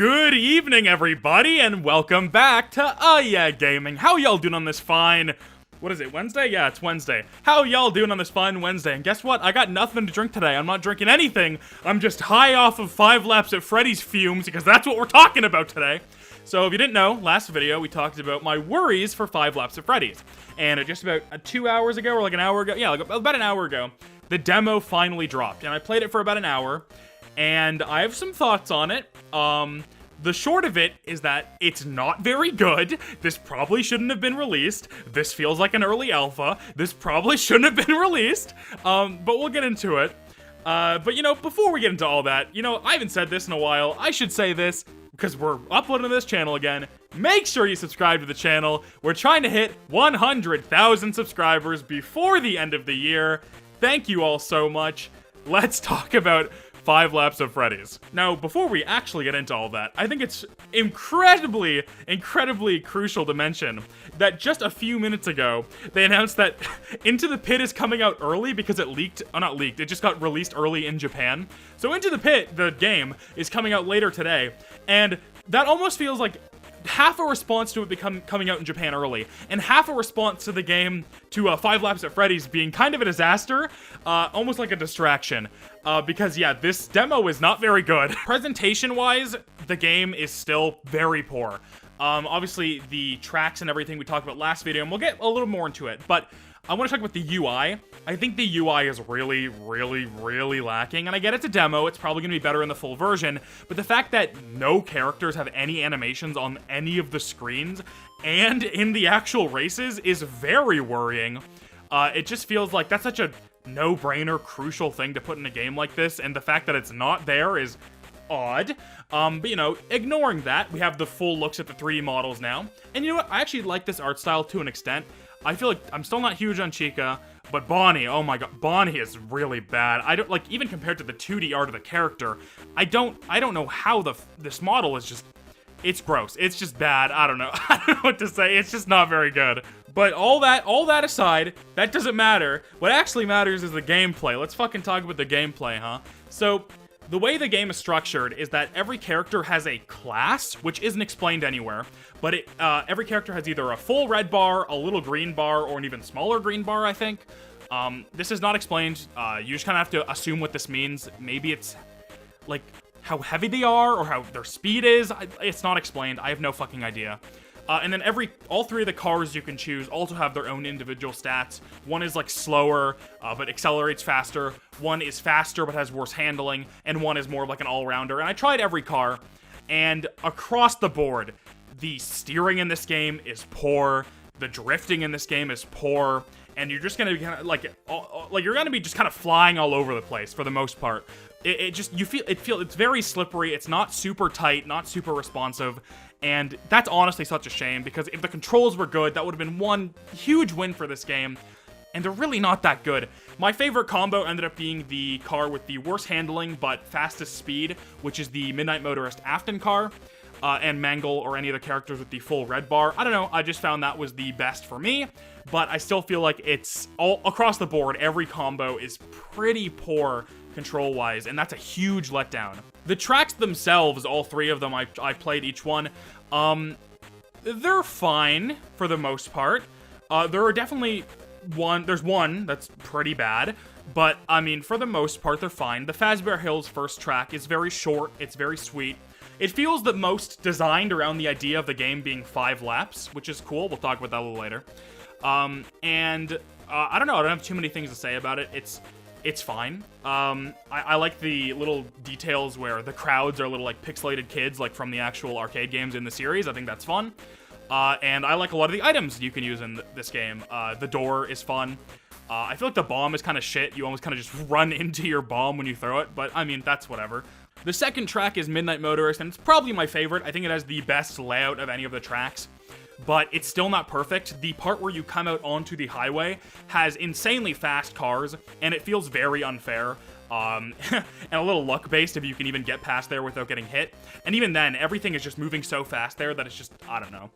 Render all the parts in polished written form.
Good evening, everybody, and welcome back to Yeah Gaming. How y'all doing on this fine... What is it, Wednesday? Yeah, it's Wednesday. How y'all doing on this fine Wednesday? And guess what? I got nothing to drink today. I'm not drinking anything. I'm just high off of 5 laps at Freddy's fumes, because that's what we're talking about today. So if you didn't know, last video we talked about my worries for 5 laps at Freddy's. And just about 2 hours ago, or like an hour ago, yeah, like about an hour ago, the demo finally dropped. And I played it for about an hour, and I have some thoughts on it. The short of it is that it's not very good. This probably shouldn't have been released. This feels like an early alpha. This probably shouldn't have been released. But we'll get into it. But you know, before we get into all that, you know, I haven't said this in a while. I should say this because we're uploading to this channel again. Make sure you subscribe to the channel. We're trying to hit 100,000 subscribers before the end of the year. Thank you all so much. Let's talk about 5 laps of Freddy's. Now, before we actually get into all that, I think it's incredibly crucial to mention that just a few minutes ago, they announced that Into the Pit is coming out early because it leaked, not leaked, it just got released early in Japan. So Into the Pit, the game, is coming out later today, and that almost feels like half a response to it coming out in Japan early, and half a response to the game to 5 laps at Freddy's being kind of a disaster, almost like a distraction. Because yeah, this demo is not very good. Presentation-wise, the game is still very poor. Obviously, the tracks and everything we talked about last video, and we'll get a little more into it, but I want to talk about the UI. I think the UI is really lacking, and I get it's a demo, it's probably going to be better in the full version, but the fact that no characters have any animations on any of the screens, and in the actual races, is very worrying. It just feels like that's such a no-brainer, crucial thing to put in a game like this, and the fact that it's not there is odd. But you know, ignoring that, we have the full looks at the 3D models now, and you know what, I actually like this art style to an extent. I feel like I'm still not huge on Chica, but Bonnie, oh my god, Bonnie is really bad. I don't like, even compared to the 2D art of the character, I don't know how this model is just, it's gross. It's just bad. I don't know. I don't know what to say. It's just not very good. But all that aside, that doesn't matter. What actually matters is the gameplay. Let's fucking talk about the gameplay, huh? So, the way the game is structured is that every character has a class, which isn't explained anywhere, but every character has either a full red bar, a little green bar, or an even smaller green bar, I think. This is not explained. You just kind of have to assume what this means. Maybe it's, like, how heavy they are, or how their speed is. It's not explained. I have no fucking idea. And then all 3 of the cars you can choose also have their own individual stats. One is like slower, but accelerates faster. One is faster, but has worse handling. And one is more of like an all-rounder. And I tried every car, and across the board, the steering in this game is poor. The drifting in this game is poor. And you're just gonna be kind of like you're gonna be just kind of flying all over the place for the most part. It's very slippery. It's not super tight, not super responsive. And that's honestly such a shame, because if the controls were good, that would have been one huge win for this game. And they're really not that good. My favorite combo ended up being the car with the worst handling but fastest speed, which is the Midnight Motorist Afton car. And Mangle or any of the characters with the full red bar. I don't know, I just found that was the best for me. But I still feel like it's all across the board, every combo is pretty poor control-wise, and that's a huge letdown. The tracks themselves, all 3 of them, I played each one. They're fine for the most part. There are definitely there's one that's pretty bad, but I mean, for the most part, they're fine. The Fazbear Hills first track is very short, it's very sweet. It feels the most designed around the idea of the game being 5 laps, which is cool. We'll talk about that a little later. I don't know, I don't have too many things to say about it. It's fine. I like the little details where the crowds are little, like, pixelated kids, like, from the actual arcade games in the series. I think that's fun. And I like a lot of the items you can use in this game. The door is fun. I feel like the bomb is kind of shit. You almost kind of just run into your bomb when you throw it, but, I mean, that's whatever. The second track is Midnight Motorist, and it's probably my favorite. I think it has the best layout of any of the tracks, but it's still not perfect. The part where you come out onto the highway has insanely fast cars, and it feels very unfair. And a little luck-based if you can even get past there without getting hit. And even then, everything is just moving so fast there that it's just, I don't know.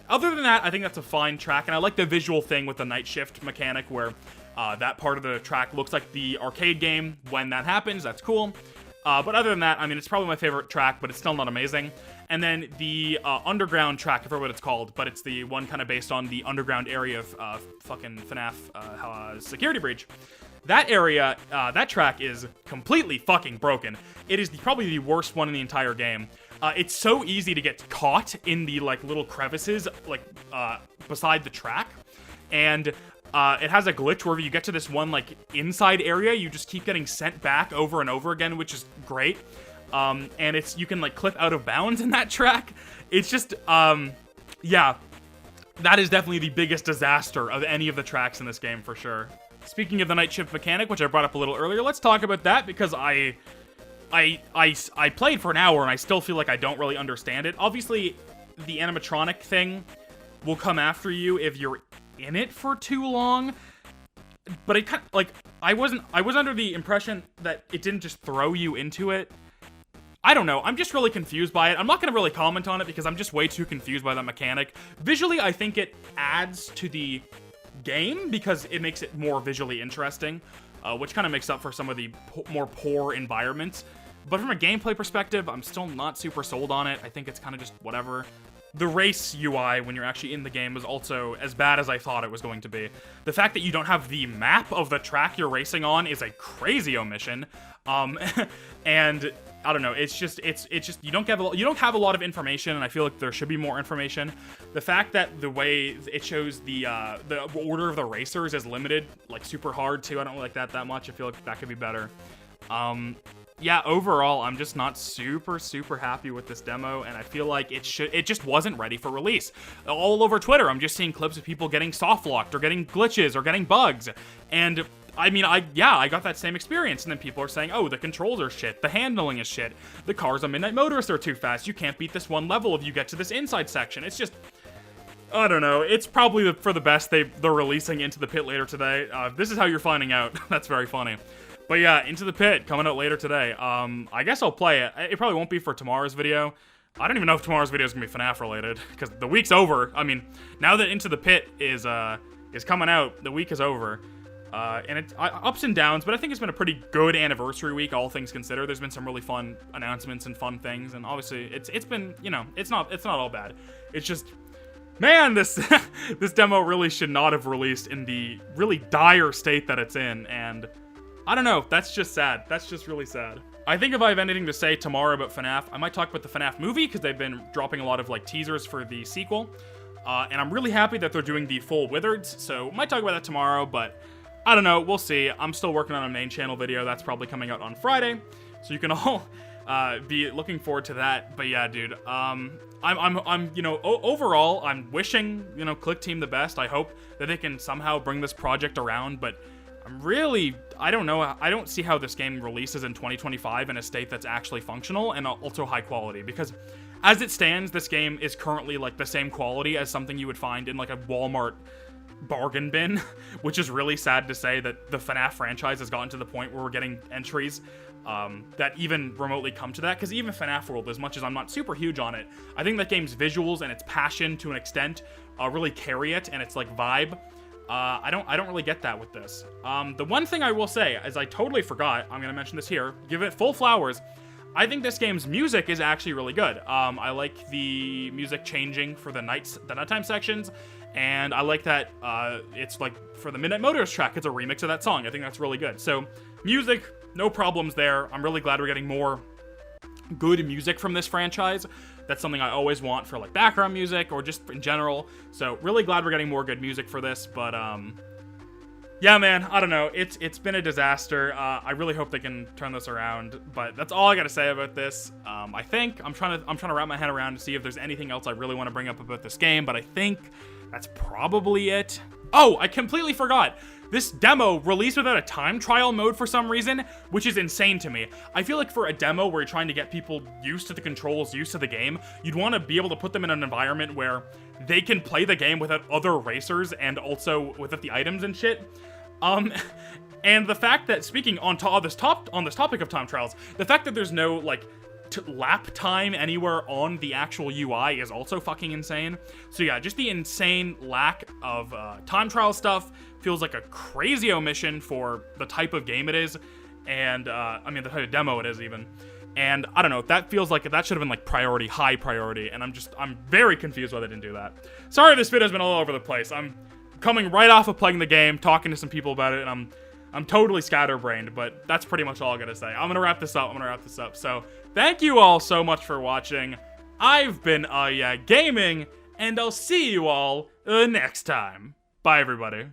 Other than that, I think that's a fine track, and I like the visual thing with the night shift mechanic where that part of the track looks like the arcade game when that happens. That's cool. But other than that, I mean, it's probably my favorite track, but it's still not amazing. And then the underground track, I forget what it's called, but it's the one kind of based on the underground area of fucking FNAF Security Breach. That area, that track is completely fucking broken. It is probably the worst one in the entire game. It's so easy to get caught in the like little crevices like beside the track, and it has a glitch where if you get to this one like inside area, you just keep getting sent back over and over again, which is great. And you can like clip out of bounds in that track. It's just yeah, that is definitely the biggest disaster of any of the tracks in this game for sure. Speaking of the night shift mechanic, which I brought up a little earlier, let's talk about that because I played for an hour and I still feel like I don't really understand it. Obviously, the animatronic thing will come after you if you're in it for too long. But it kind of, like, I was under the impression that it didn't just throw you into it. I don't know. I'm just really confused by it. I'm not going to really comment on it because I'm just way too confused by that mechanic. Visually, I think it adds to the game because it makes it more visually interesting, which kind of makes up for some of the more poor environments. But from a gameplay perspective, I'm still not super sold on it. I think it's kind of just whatever. The race UI when you're actually in the game is also as bad as I thought it was going to be. The fact that you don't have the map of the track you're racing on is a crazy omission. And I don't know, it's just you don't have a lot of information, and I feel like there should be more information. The fact that the way it shows the order of the racers is limited, like super hard too. I don't like that much. I feel like that could be better. Yeah, overall, I'm just not super happy with this demo, and I feel like it just wasn't ready for release. All over Twitter, I'm just seeing clips of people getting soft-locked, or getting glitches, or getting bugs, and I mean, I got that same experience, and then people are saying, oh, the controls are shit, the handling is shit, the cars on Midnight Motorist are too fast, you can't beat this one level if you get to this inside section. It's just, I don't know, it's probably for the best they're releasing Into the Pit later today. This is how you're finding out. That's very funny. But yeah, Into the Pit, coming out later today. I guess I'll play it. It probably won't be for tomorrow's video. I don't even know if tomorrow's video is going to be FNAF related, because the week's over. I mean, now that Into the Pit is coming out, the week is over. And it's ups and downs, but I think it's been a pretty good anniversary week, all things considered. There's been some really fun announcements and fun things, and obviously, it's been, you know, it's not all bad. It's just, man, this this demo really should not have released in the really dire state that it's in, and I don't know, that's just sad. That's just really sad. I think if I have anything to say tomorrow about FNAF, I might talk about the FNAF movie, because they've been dropping a lot of, like, teasers for the sequel. And I'm really happy that they're doing the full Wizards, so might talk about that tomorrow, but I don't know, we'll see. I'm still working on a main channel video, that's probably coming out on Friday, so you can all be looking forward to that. But yeah, dude, I'm you know, overall, I'm wishing, you know, Click Team the best. I hope that they can somehow bring this project around, but I don't know, I don't see how this game releases in 2025 in a state that's actually functional and also high quality, because as it stands, this game is currently like the same quality as something you would find in like a Walmart bargain bin, which is really sad to say that the FNAF franchise has gotten to the point where we're getting entries that even remotely come to that, because even FNAF World, as much as I'm not super huge on it, I think that game's visuals and its passion to an extent really carry it, and its like vibe. I don't really get that with this. The one thing I will say, as I totally forgot, I'm gonna mention this here, give it full flowers, I think this game's music is actually really good. I like the music changing for the nighttime sections, and I like that it's like for the Midnight Motorist track, it's a remix of that song. I think that's really good. So music, no problems there. I'm really glad we're getting more good music from this franchise. That's something I always want for like background music or just in general. So really glad we're getting more good music for this. But yeah, man, I don't know. It's been a disaster. I really hope they can turn this around. But that's all I gotta say about this. I think I'm trying to wrap my head around to see if there's anything else I really want to bring up about this game. But I think that's probably it. Oh, I completely forgot. This demo released without a time trial mode for some reason, which is insane to me. I feel like for a demo where you're trying to get people used to the controls, used to the game, you'd want to be able to put them in an environment where they can play the game without other racers and also without the items and shit. And the fact that, speaking on this topic of time trials, the fact that there's no, like, lap time anywhere on the actual UI is also fucking insane. So yeah, just the insane lack of time trial stuff feels like a crazy omission for the type of game it is. and I mean the type of demo it is even. And I don't know, that feels like that should have been like priority, high priority, and I'm very confused why they didn't do that. Sorry, this video's been all over the place. I'm coming right off of playing the game, talking to some people about it, and I'm totally scatterbrained, but that's pretty much all I gotta say. I'm gonna wrap this up. So thank you all so much for watching. I've been Gaming, and I'll see you all next time. Bye, everybody.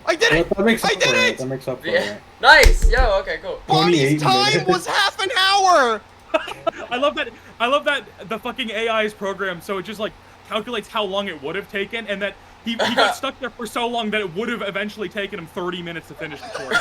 I did it! That makes up I for did it. it! That makes up for Yeah. it. Nice! Yo, okay, cool. Bonnie's 28 time minutes. was half an hour! I love that the fucking AI is programmed so it just like calculates how long it would have taken, and that he got stuck there for so long that it would have eventually taken him 30 minutes to finish the course.